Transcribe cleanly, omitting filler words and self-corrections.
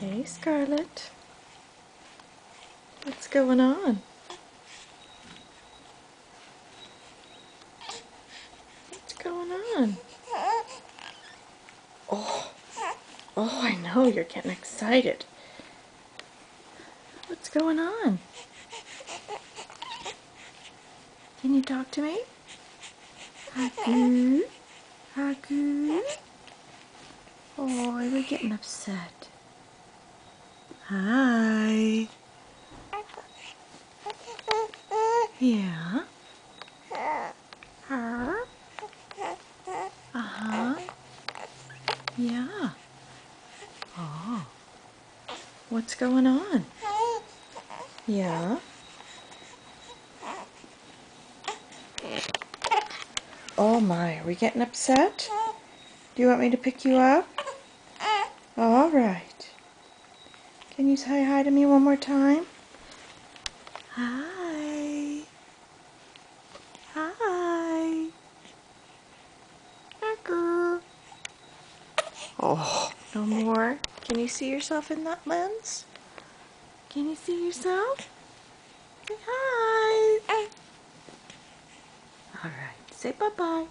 Hey, Scarlett. What's going on? What's going on? Oh, I know, you're getting excited. What's going on? Can you talk to me? Haku? Haku? Oh, we're getting upset. Hi. Yeah? Her? Uh-huh. Yeah. Oh. What's going on? Yeah? Oh my, are we getting upset? Do you want me to pick you up? All right. Can you say hi to me one more time? Hi. Hi. Haku. Oh, no more? Can you see yourself in that lens? Can you see yourself? Say hi. All right. Say bye-bye.